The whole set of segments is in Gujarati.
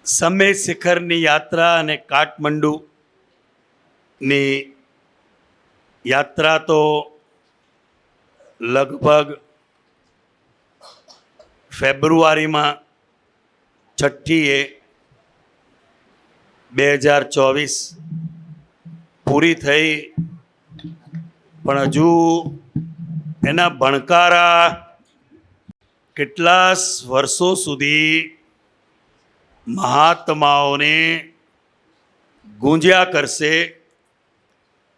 સમે શિખરની યાત્રા અને કાઠમંડુની યાત્રા તો લગભગ ફેબ્રુઆરીમાં 6ઠીએ 2024 પૂરી થઈ, પણ હજુ એના ભણકારા કેટલા વર્ષો સુધી મહાત્માઓને ગૂંજ્યા કરશે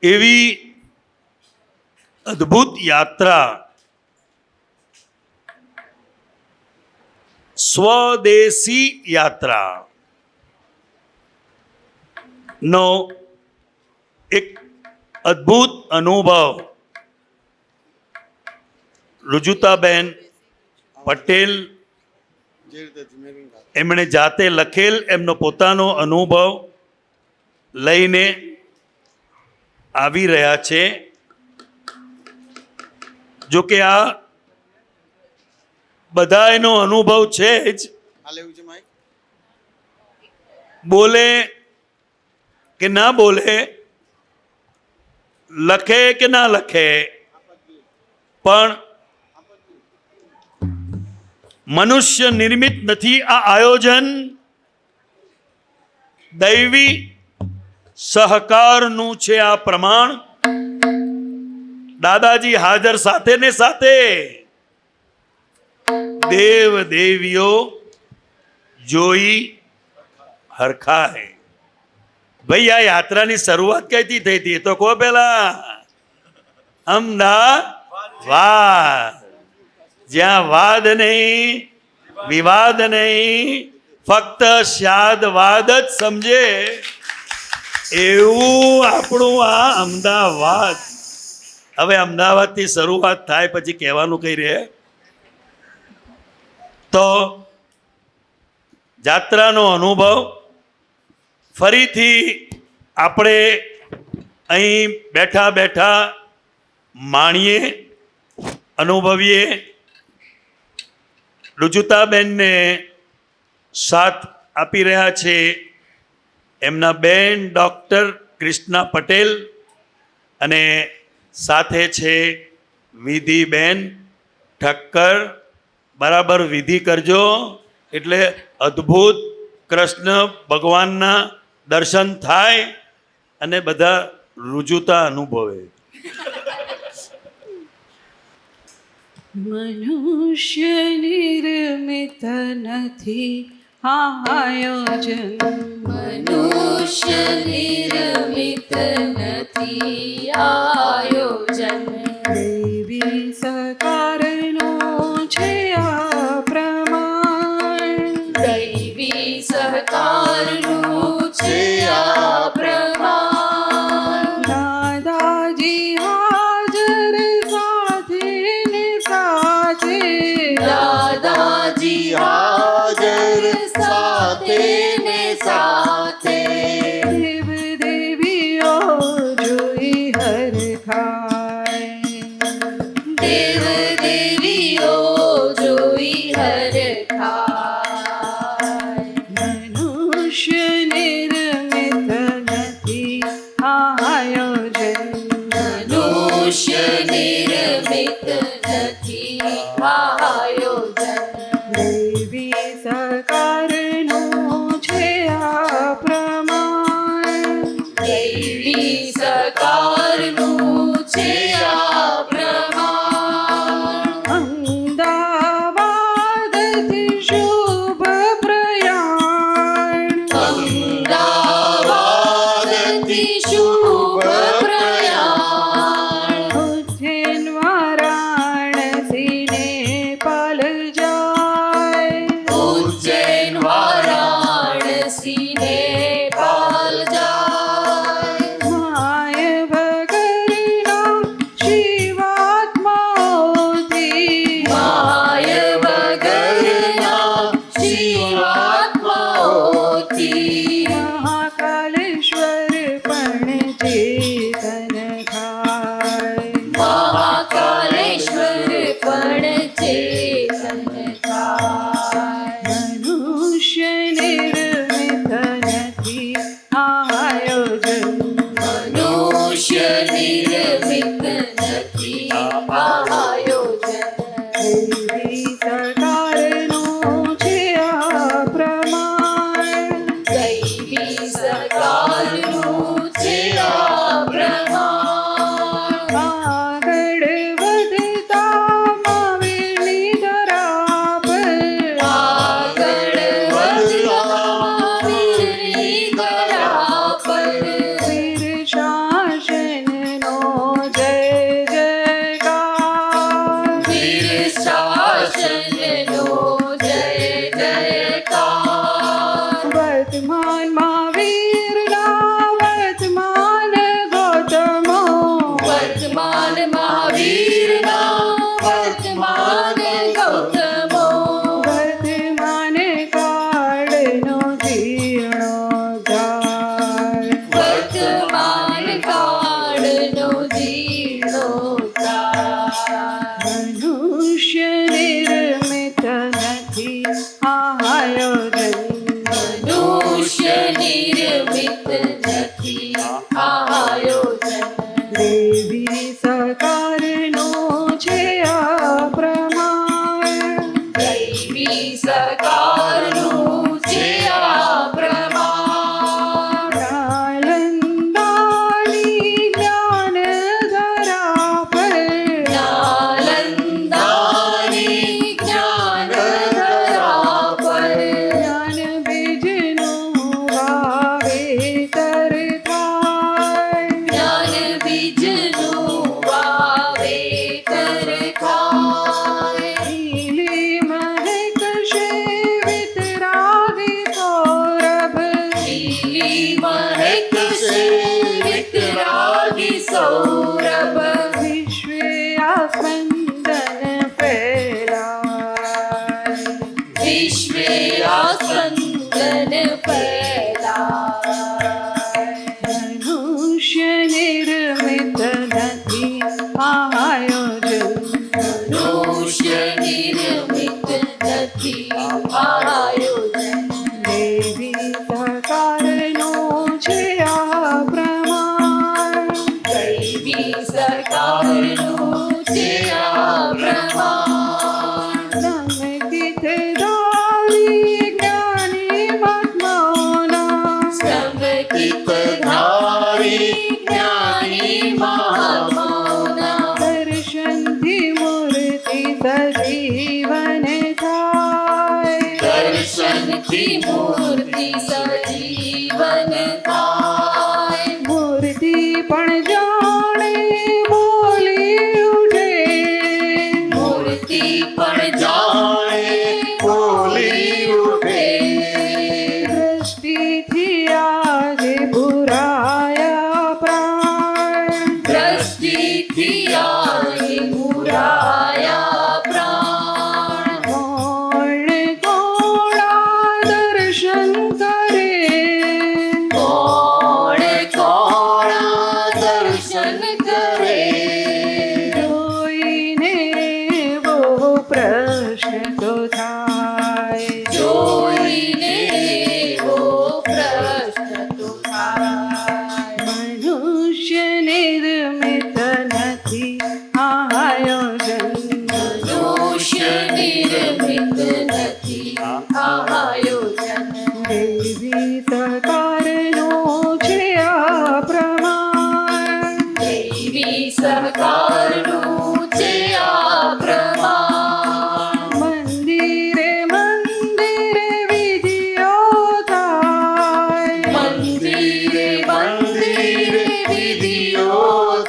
એવી અદ્ભુત યાત્રા સ્વદેશી યાત્રા નો એક અદ્ભુત અનુભવ રુજુતાબેન પટેલ એમણે જાતે લખેલ એમનો પોતાનો અનુભવ લઈને આવી રહ્યા છે. જો કે આ બધા એનો અનુભવ છે જ, બોલે કે ના બોલે, લખે કે ના લખે, પણ મનુષ્ય નિર્મિત નથી આ આયોજન. દૈવી સહકારનું છે આ પ્રમાણ. દાદાજી હાજર સાથે ને સાથે દેવ દેવીઓ જોઈ હરખાય. ભાઈ, આ યાત્રાની શરૂઆત ક્યાંથી થઈ હતી તો કહો પેલા. અમદાવાદ, જ્યાં વાદ નહીં, વિવાદ નહીં, ફક્ત શાદવાદ જ સમજે એવું આપણું આ અમદાવાદ. હવે અમદાવાદથી શરૂઆત થાય પછી કહેવાનું કઈ રહે? તો જાત્રાનો અનુભવ ફરીથી આપણે અહીં બેઠા બેઠા માણીએ, અનુભવીએ. રુજુતાબેનને સાથ આપી રહ્યા છે એમના બેન ડૉક્ટર કૃષ્ણા પટેલ, અને સાથે છે વિધિબેન ઠક્કર. બરાબર વિધિ કરજો એટલે અદ્ભુત કૃષ્ણ ભગવાનના દર્શન થાય અને બધા રુજુતા અનુભવે. મનુષ્ય નિર્મિત નથી આ આયોજન, મનુષ્ય નિર્મિત નથી આયોજન. દેવી સહકારનો છે આ પ્રમાણ, દૈવી સહકારનું છે આ પ્રમાણ. દાદાજી હાજર સાથે ને સાથે, દાદાજી હાજર સાથે ને સાથે. દેવ દેવીઓ જોઈ હરખાય, દેવ દેવીઓ જોઈ હરખાય. મનુષ્ય નિર્મિત નથી આ આયોજન, મનુષ્ય નિર્મિત નથી આ આયોજન. દેવી સહકારનું છે કાળનો જીર્ણોદ્ધાર વર્તમાન કાળનો જીર્ણોદ્ધાર મનુષ્ય નિર્મિત નથી આયોજન મનુષ્ય નિર્મિત નથી આયોજન દેવી સકારનો છે આ પ્રમાણ દૈવી સકારનું છે આ પ્રમાણ નાલંદાની જ્ઞાન ધરા પર નાલંદાની જ્ઞાન ધરા પર જ્ઞાન બીજનું વાવેતર થાય જ્ઞાન બીજનું વાવેતર થાય લીલી મહેક છે વિતરાગી સૌરભ લીલી મહેક છે વિતરાગી સૌરભ વિશ્વે આ સ્પંદન ફેલાય વિશ્વે આ સ્પંદન ફેલાય મનુષ્ય નિર્મિત નથી આયોજન મનુષ્ય નિર્મિત નથી આયોજન દેવી સકારનો છે આ પ્રમાણ દૈવી સરકારનું છે આ પ્રમાણ સંગીત ધારી જ્ઞાની મહાત્માઓના સંગીત ધારી જ્ઞાની મહાત્માઓના દર્શનથી મૂર્તિ સજીવન થાય દર્શનથી મૂર્તિ સજીવન થાય મૂર્તિ પણ જાણે બોલી ઉઠે મૂર્તિ પણ જાણે બોલી ઉઠે દ્રષ્ટિથી આજે પુરાયા પ્રાણ દ્રષ્ટિથી આઈ મુરાયા પ્રાણ કોણ કોણા દર્શન કરે કોણ કોણા દર્શન કરે જોઈને એવો પ્રશ્ન તો થાય જોઈને એવો પ્રશ્ન તો થાય મનુષ્ય નિર્મિત નથી આયોજન મનુષ્ય નિર્મિત નથી આયોજન દેવી સકારનો છે આ પ્રમાણ દૈવી સરકારનું છે આ પ્રમાણ મંદિરે મંદિરે વિધિઓ થાય મંદિરે મંદિરે વિધિઓ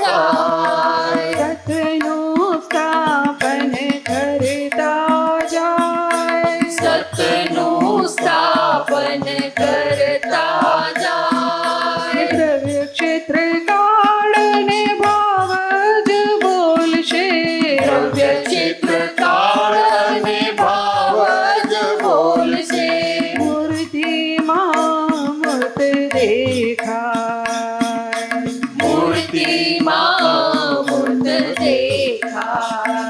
થાય સતનું સ્થાપન કરતા જાય સતનું સ્થાપન કરતા જાય દ્રવ્ય ક્ષેત્ર કાળને ભાવ જ બોલશે દ્રવ્ય ચિત્ર કાળને ભાવ જ બોલશે મૂર્તિમાં મૂર્ત દેખાય મૂર્તિમાં મૂર્ત દેખાય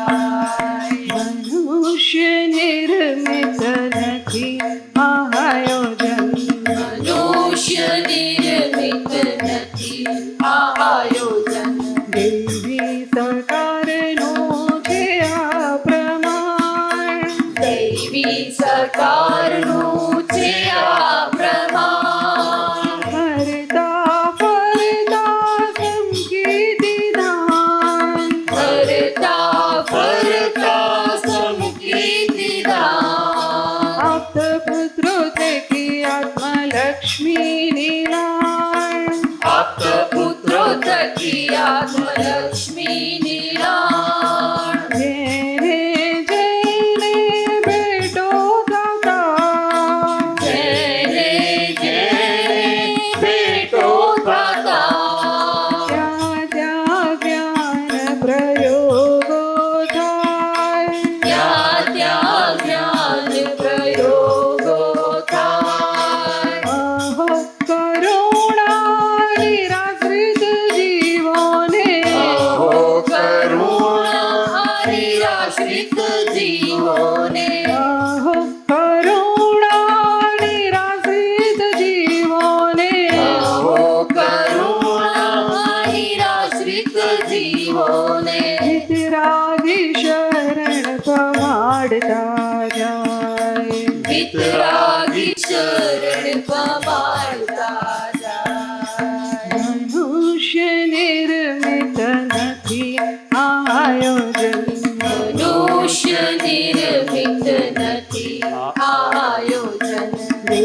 મનુષ્ય નિર્મિત નથી આયોજન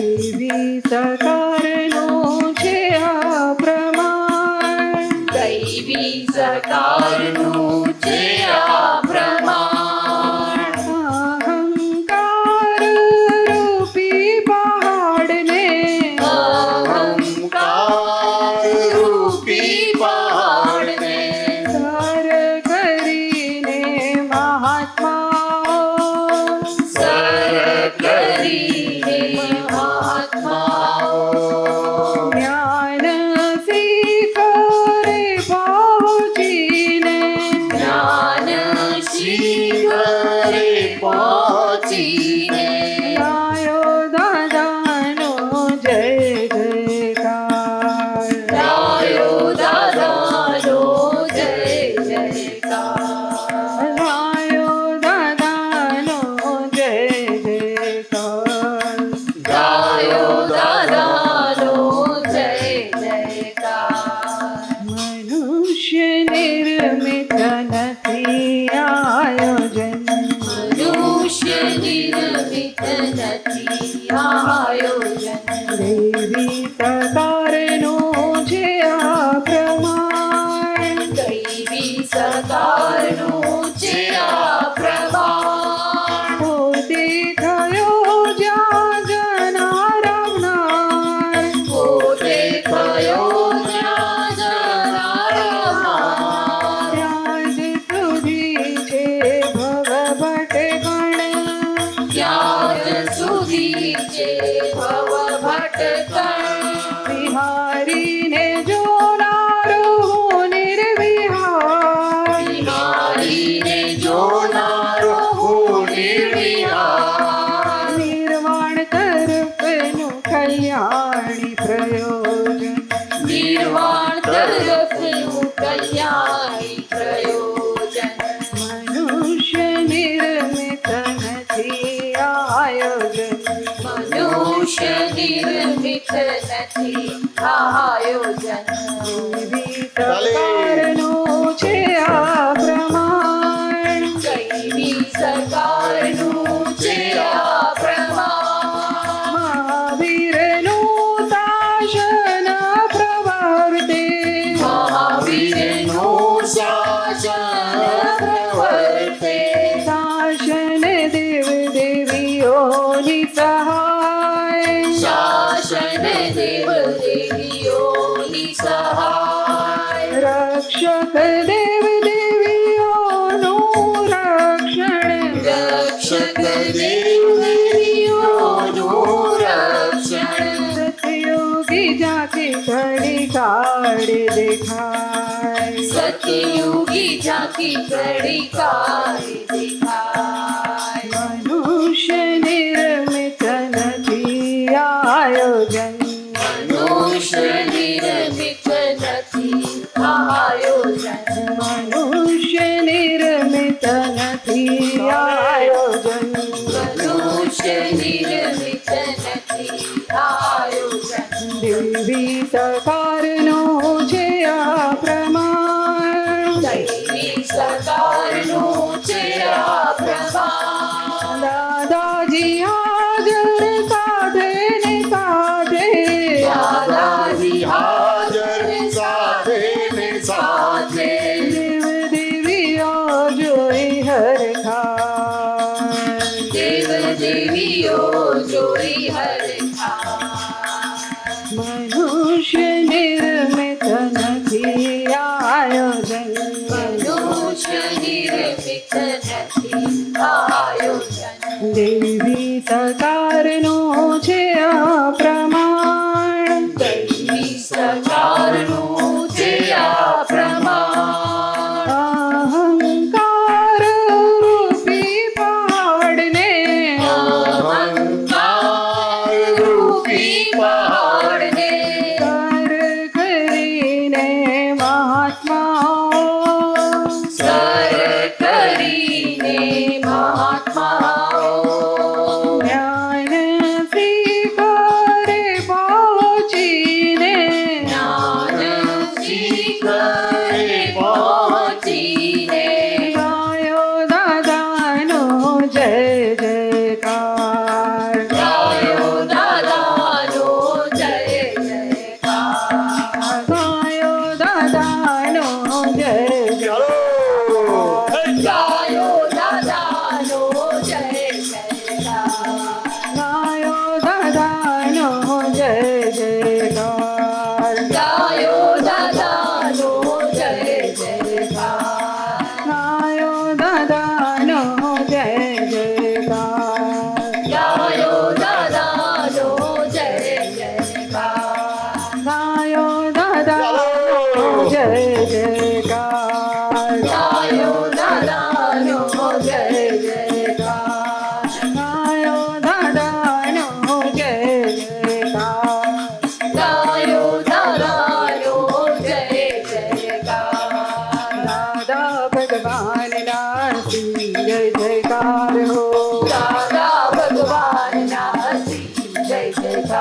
દેવી સકારનું છે આ પ્રમાણ દૈવી સકારનું છે આ પ્રમાણ અહંકાર રૂપી પહાડને અહંકાર રૂપી પહાડને સર કરીને મહાત્માઓ સર કરીને મહાત્માઓ જ્ઞાન શિખરે પહોંચીને જ્ઞાન શિખરે પહોંચીને ગાયો દાદાનો જય જયકાર ગાયો દાદાનો જય જયકાર ગાયો દાદાનો જય જયકાર ગાયો દાદાનો જય જયકાર મનુષ્ય નિર્મિત નથી આયોજન મનુષ્ય નિર્મિત નથી આયોજન દેવી સકારનું છે આ પ્રમાણ દૈવી સકારનું છે આ પ્રમાણ પોતે થયો જ્યાં જનારાવનાર પોતે થયો જ્યાં જનારામાં રાજ સુધી છે ભવ ભટકણ ત્યાં સુધી છે ભવ ભટકણ વિહારીને જોનારો નિર્વિહાર બિહારીને જોનારો હું નિર્વિહાર નિર્વાણ તરફનું કલ્યાણી પ્રયોજન નિર્વાણ તરફનું કલ્યાણી પ્રયોજન મનુષ્ય નિર્મિત નથી આયોજન મનુષ્ય નિર્મિત નથી આયોજન દેવી સકારનું છે આ પ્રમાણ દૈવી સકારનું છે આ પ્રમાણ મહાવીરનું શાસન પ્રવર્તે મહાવીરનું શાસન પ્રવર્તે શાસન દેવ દેવીઓની સહાય શાસન દેવ દેવીઓની સહાય રક્ષક દેવ દેવીઓનું રક્ષણ રક્ષક દેવ દેવીઓનું રક્ષણ સતયોગી જાતિ ઘડી કાઢે દેખાય સતયુગી ઝાંખી ઘડી કાળી દેખાય મનુષ્ય નિર્મિત નથી આયોજન મનુષ્ય નિર્મિત નથી આયોજન મનુષ્ય નિર્મિત નથી આયોજન મનુષ્ય નિર્મિત નથી આયોજન દેવી સકારનું છે આ પ્રમાણ દૈવી સકારનું છે આ પ્રમાણ દાદાજી હાજર સાથે ને સાથે દાદાજી હાજર સાથે ને સાથે દેવ દેવીઓ જોઈ હરખાય દેવ દેવીઓ જોઈ હરખા મનુષ્ય નિર્મિત નથી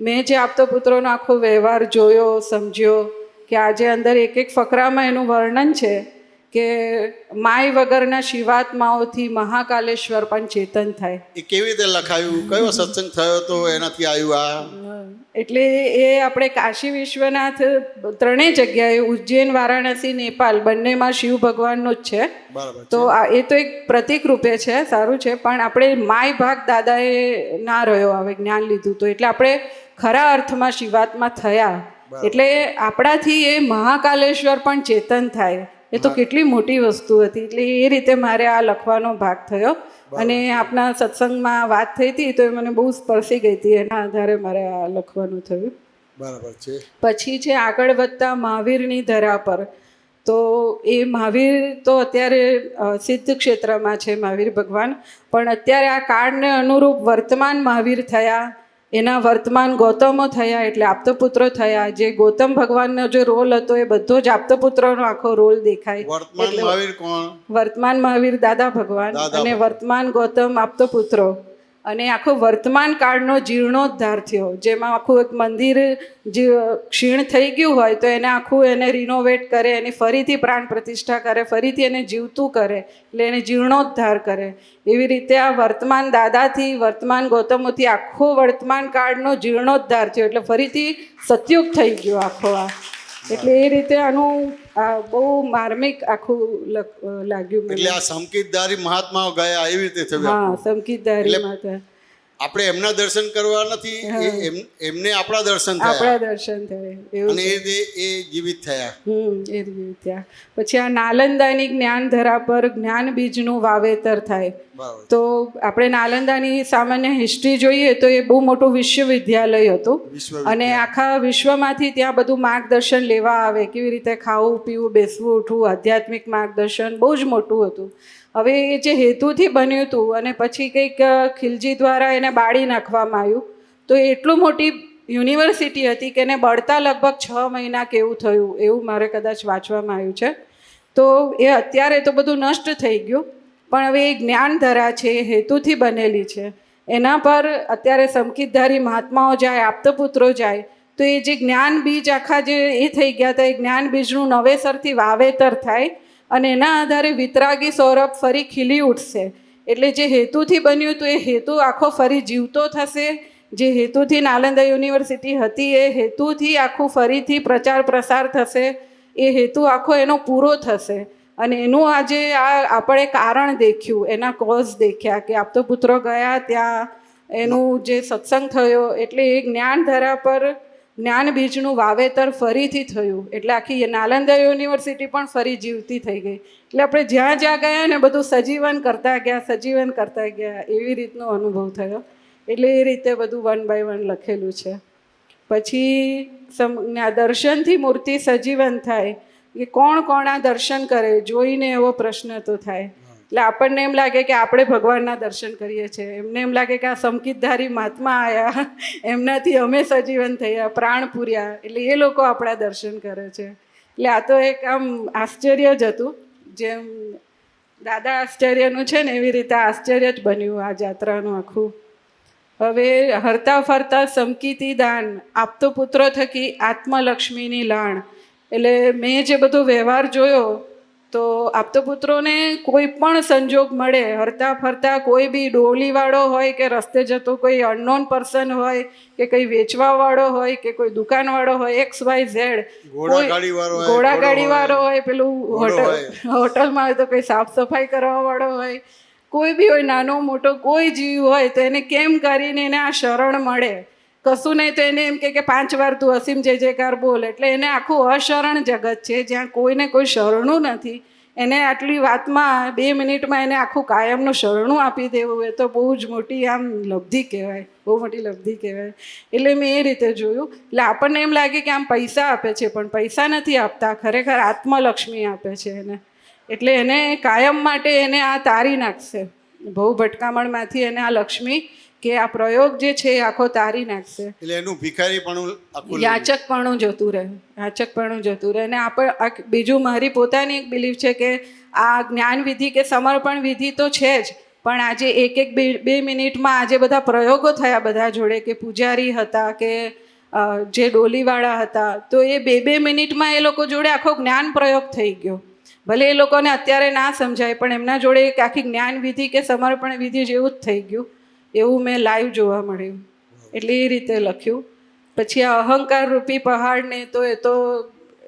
મેં જે આપતો પુત્રોનો આખો વ્યવહાર જોયો, સમજ્યો કે આજે અંદર એક એક ફકરામાં એનું વર્ણન છે કે માય વગરના શિવાત્માઓથી મહાકાલેશ્વર પણ ચેતન થાય. એ કેવી રીતે લખાયું, કયો સત્સંગ થયો તો એનાથી આવ્યું આ? એટલે એ આપણે કાશી વિશ્વનાથ ત્રણેય જગ્યાએ ઉજ્જૈન, વારાણસી, નેપાલ બંનેમાં શિવ ભગવાનનો જ છે. બરાબર છે. તો એ તો એક પ્રતિક રૂપે છે, સારું છે, પણ આપણે માય ભાગ દાદાએ ના રહ્યો હવે જ્ઞાન લીધું તો એટલે આપણે ખરા અર્થમાં શિવાત્મા થયા. એટલે આપણાથી એ મહાકાલેશ્વર પણ ચેતન થાય, એ તો કેટલી મોટી વસ્તુ હતી. એટલે એ રીતે મારે આ લખવાનો ભાગ થયો અને આપના સત્સંગમાં વાત થઈ હતી તો એ મને બહુ સ્પર્શી ગઈ હતી, એના આધારે મારે આ લખવાનું થયું. બરાબર છે. પછી છે આગળ વધતા મહાવીરની ધરા પર. તો એ મહાવીર તો અત્યારે સિદ્ધ ક્ષેત્રમાં છે મહાવીર ભગવાન, પણ અત્યારે આ કાળને અનુરૂપ વર્તમાન મહાવીર થયા, એના વર્તમાન ગૌતમો થયા એટલે આપતપુત્રો થયા. જે ગૌતમ ભગવાનનો જે રોલ હતો એ બધો જ આપતપુત્રનો આખો રોલ દેખાય. વર્તમાન મહાવીર કોણ? વર્તમાન મહાવીર દાદા ભગવાન અને વર્તમાન ગૌતમ આપતપુત્રો. અને આખો વર્તમાન કાળનો જીર્ણોદ્ધાર થયો, જેમાં આખું એક મંદિર જે ક્ષીણ થઈ ગયું હોય તો એને આખું એને રિનોવેટ કરે, એની ફરીથી પ્રાણ પ્રતિષ્ઠા કરે, ફરીથી એને જીવતું કરે, એટલે એને જીર્ણોદ્ધાર કરે. એવી રીતે આ વર્તમાન દાદાથી, વર્તમાન ગૌતમોથી આખો વર્તમાન કાળનો જીર્ણોદ્ધાર થયો, એટલે ફરીથી સતયુગ થઈ ગયો આખો આ. એટલે એ રીતે આનું બહુ માર્મિક આખું લાગ્યું મને. એટલે આ સંકિતધારી મહાત્માઓ ગયા એવી રીતે થયું. હા, સંકિતધારી માતા. આપણે એમના દર્શન કરવા નથી, એમને આપણા દર્શન આપણા થયા દર્શન થાય એવું અને એ રીતે એ જીવિત થયા. એ રીતે થયા. પછી આ નાલંદાની જ્ઞાન ધરા પર જ્ઞાન બીજનું વાવેતર થાય. બરાબર. તો આપણે નાલંદાની સામાન્ય હિસ્ટ્રી જોઈએ તો એ બહુ મોટું વિશ્વવિદ્યાલય હતું અને આખા વિશ્વમાંથી ત્યાં બધું માર્ગદર્શન લેવા આવે, કેવી રીતે ખાવું, પીવું, બેસવું, ઉઠવું, આધ્યાત્મિક માર્ગદર્શન બહુ જ મોટું હતું. હવે એ જે હેતુથી બન્યું હતું અને પછી કંઈક ખિલજી દ્વારા એને બાળી નાખવામાં આવ્યું, તો એ એટલું મોટી યુનિવર્સિટી હતી કે એને બળતા લગભગ 6 મહિના કેવું થયું એવું મારે કદાચ વાંચવામાં આવ્યું છે. તો એ અત્યારે તો બધું નષ્ટ થઈ ગયું, પણ હવે એ જ્ઞાનધરા છે, એ હેતુથી બનેલી છે. એના પર અત્યારે સંકિતધારી મહાત્માઓ જાય, આપતપુત્રો જાય, તો એ જે જ્ઞાન બીજ આખા જે એ થઈ ગયા હતા, એ જ્ઞાન બીજનું નવેસરથી વાવેતર થાય અને એના આધારે વિતરાગી સૌરભ ફરી ખીલી ઉઠશે. એટલે જે હેતુથી બન્યું હતું એ હેતુ આખો ફરી જીવતો થશે. જે હેતુથી નાલંદા યુનિવર્સિટી હતી એ હેતુથી આખું ફરીથી પ્રચાર પ્રસાર થશે. એ હેતુ આખો એનો પૂરો થશે અને એનું આજે આપણે કારણ દેખ્યું, એના કોઝ દેખ્યા કે આપતપુત્રો ગયા ત્યાં એનું જે સત્સંગ થયો, એટલે એ જ્ઞાનધરા પર જ્ઞાન બીજનું વાવેતર ફરીથી થયું. એટલે આખી નાલંદા યુનિવર્સિટી પણ ફરી જીવતી થઈ ગઈ. એટલે આપણે જ્યાં જ્યાં ગયા ને બધું સજીવન કરતા ગયા, એવી રીતનો અનુભવ થયો. એટલે એ રીતે બધું 1 by 1 લખેલું છે. પછી દર્શનથી મૂર્તિ સજીવન થાય. એ કોણ કોણ આ દર્શન કરે જોઈને એવો પ્રશ્ન તો થાય. એટલે આપણને એમ લાગે કે આપણે ભગવાનના દર્શન કરીએ છીએ, એમને એમ લાગે કે આ સંકિતધારી મહાત્મા આવ્યા, એમનાથી અમે સજીવન થયા, પ્રાણ પૂર્યા, એટલે એ લોકો આપણા દર્શન કરે છે. એટલે આ તો એક આમ આશ્ચર્ય જ હતું. જેમ દાદા આશ્ચર્યનું છે ને એવી રીતે આશ્ચર્ય જ બન્યું આ જાત્રાનું આખું. હવે હરતા ફરતા સમકીતી દાન, આપતપુત્રો થકી આત્મલક્ષ્મીની લાણ. એટલે મેં જે બધો વ્યવહાર જોયો તો આપતપુત્રોને કોઈ પણ સંજોગ મળે, હરતા ફરતા કોઈ બી ડોલીવાળો હોય કે રસ્તે જતો કોઈ અનનોન પર્સન હોય કે કંઈ વેચવાવાળો હોય કે કોઈ દુકાનવાળો હોય, XYZ, ઘોડાગાડીવાળો હોય, પેલું હોટલમાં હોય તો કોઈ સાફ સફાઈ કરવાવાળો હોય, કોઈ બી હોય, નાનો મોટો કોઈ જીવ હોય તો એને કેમ કરીને એને આ શરણ મળે. કશું નહીં તો એને એમ કે 5 વાર તું અસીમ જય જયકાર બોલ. એટલે એને આખું અશરણ જગત છે જ્યાં કોઈને કોઈ શરણું નથી. એને આટલી વાતમાં 2 મિનિટમાં એને આખું કાયમનું શરણું આપી દેવું એ તો બહુ જ મોટી આમ લબ્ધિ કહેવાય, બહુ મોટી લબ્ધિ કહેવાય. એટલે મેં એ રીતે જોયું. એટલે આપણને એમ લાગે કે આમ પૈસા આપે છે, પણ પૈસા નથી આપતા, ખરેખર આત્મલક્ષ્મી આપે છે એને. એટલે એને કાયમ માટે એને આ તારી નાખશે, બહુ ભટકામણમાંથી એને આ લક્ષ્મી કે આ પ્રયોગ જે છે એ આખો તારી નાખશે. એટલે એનું ભિખારીપણું, યાચકપણું જતું રહે. અને આપણે બીજું મારી પોતાની એક બિલીફ છે કે આ જ્ઞાન વિધિ કે સમર્પણ વિધિ તો છે જ, પણ આજે એક બે મિનિટમાં આજે બધા પ્રયોગો થયા બધા જોડે, કે પૂજારી હતા કે જે ડોલીવાળા હતા, તો એ બે મિનિટમાં એ લોકો જોડે આખો જ્ઞાન પ્રયોગ થઈ ગયો. ભલે એ લોકોને અત્યારે ના સમજાય, પણ એમના જોડે એક આખી જ્ઞાન વિધિ કે સમર્પણ વિધિ જેવું જ થઈ ગયું. એવું મેં લાઈવ જોવા મળ્યું. એટલે એ રીતે લખ્યું. પછી આ અહંકાર રૂપી પહાડને તો એ તો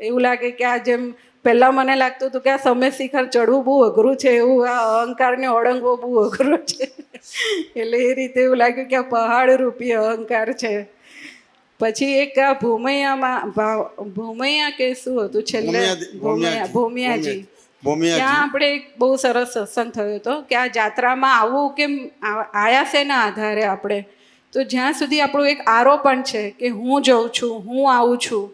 એવું લાગે કે આ જેમ પહેલાં મને લાગતું હતું કે આ સમય શિખર ચડવું બહુ અઘરું છે, એવું આ અહંકારને ઓળંગવો બહુ અઘરો છે. એટલે એ રીતે એવું લાગ્યું કે આ પહાડ રૂપી અહંકાર છે. પછી એક આ ભૂમૈયા કે શું હતું છેલ્લે, ભૂમિયાજી, ત્યાં આપણે એક બહુ સરસ સત્સંગ થયો હતો કે આ જાત્રામાં આવવું કેમ આયા છે ના આધારે આપણે, તો જ્યાં સુધી આપણું એક આરોપણ છે કે હું જઉં છું, હું આવું છું,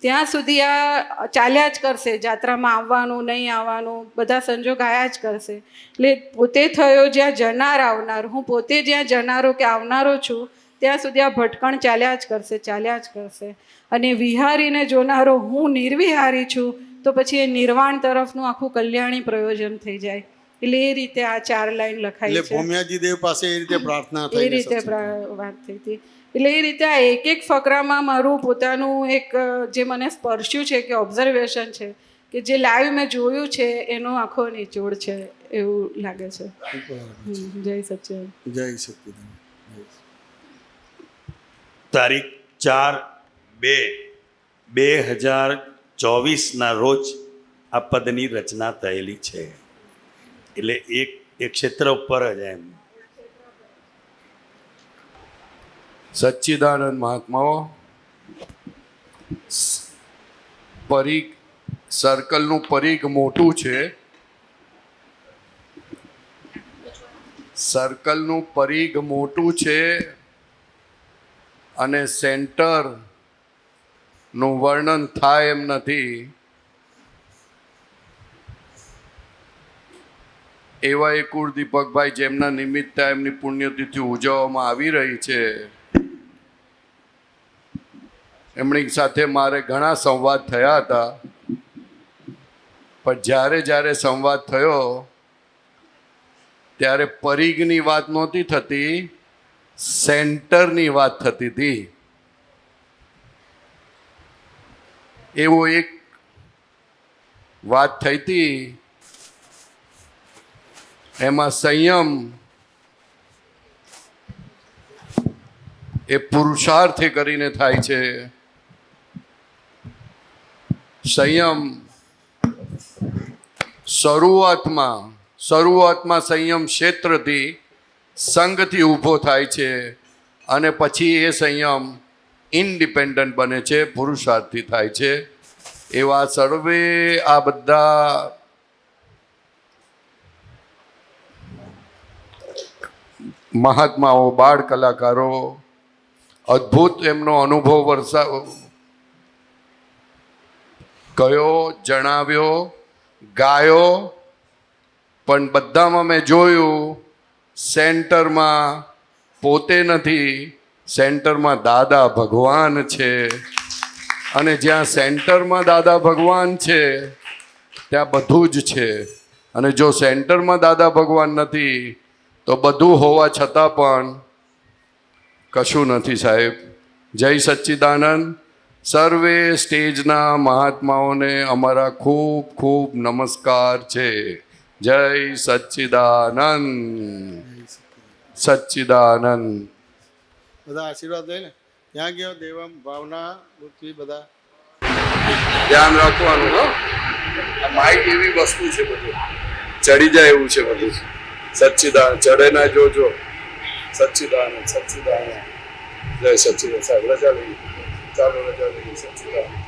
ત્યાં સુધી આ ચાલ્યા જ કરશે. જાત્રામાં આવવાનું નહીં આવવાનું બધા સંજોગ આયા જ કરશે. એટલે પોતે થયો જ્યાં જનાર આવનાર, હું પોતે જ્યાં જનારો કે આવનારો છું, ત્યાં સુધી આ ભટકણ ચાલ્યા જ કરશે. અને વિહારીને જોનારો હું નિર્વિહારી છું, તો પછી એ નિર્વાણ તરફનું આખું કલ્યાણી પ્રયોજન થઈ જાય. એટલે એ રીતે આ 4 લાઈન લખાઈ છે. ભૂમિયાજી દેવ પાસે એ રીતે પ્રાર્થના થઈ, એ રીતે વાત થઈ હતી. એટલે એ રીતે આ એક ફકરામાં મારું પોતાનું એક જે મને સ્પર્શ્યું છે કે ઓબ્ઝર્વેશન છે, કે જે લાઈવ મેં જોયું છે એનો આખો નિચોડ છે એવું લાગે છે. જય સચ્ચિદાનંદ. જય સચ્ચિદાનંદ. તારીખ 4/2/2024 રોજ આ પદની રચના થયેલી છે. એટલે એક ક્ષેત્ર ઉપર જ એમ સચ્ચિદાનંદ મહાત્માઓ પરિઘ, સર્કલનું પરિઘ મોટું છે, સર્કલનું પરિઘ મોટું છે અને સેન્ટરનું વર્ણન થાય એમ નથી. એવા એક દીપકભાઈ જેમના નિમિત્તે એમની પુણ્યતિથિ ઉજવવામાં આવી રહી છે, એમની સાથે મારે ઘણા સંવાદ થયા હતા. પણ જ્યારે સંવાદ થયો ત્યારે પરિઘની વાત નહોતી થતી, સેન્ટરની વાત થતી હતી. એવો એક વાત થઈ હતી. એમાં સંયમ એ પુરુષાર્થ કરીને થાય છે. સંયમ શરૂઆતમાં સંયમ ક્ષેત્રથી, સંઘથી ઊભો થાય છે અને પછી એ સંયમ ઇન્ડિપેન્ડન્ટ બને છે, પુરુષાર્થથી થાય છે. એવા સર્વે આ બધા મહાત્માઓ, બાળ કલાકારો અદ્ભુત એમનો અનુભવ કયો, જણાવ્યો, ગાયો. પણ બધામાં મેં જોયું સેન્ટરમાં પોતે નથી, સેન્ટરમાં દાદા ભગવાન છે. અને જ્યાં સેન્ટરમાં દાદા ભગવાન છે ત્યાં બધું જ છે. અને જો સેન્ટરમાં દાદા ભગવાન નથી તો બધું હોવા છતાં પણ કશું નથી સાહેબ. જય સચ્ચિદાનંદ. સર્વે સ્ટેજના મહાત્માઓને અમારા ખૂબ ખૂબ નમસ્કાર છે. જય સચ્ચિદાનંદ. સચ્ચિદાનંદ. બધા આશીર્વાદ લઈને ત્યાં ગયો. દેવમ, ભાવના, પૃથ્વી બધા ધ્યાન રાખવાનું. હો, આ માઇક એવી વસ્તુ છે, બધું ચડી જાય એવું છે બધું. સચ્ચિદાનંદ ચડે ના જોજો. સચ્ચિદાનંદ. જય સચ્ચિદાનંદ. સાહેબ રજા લઈએ, ચાલો રજા લઈએ. સચ્ચિદાનંદ.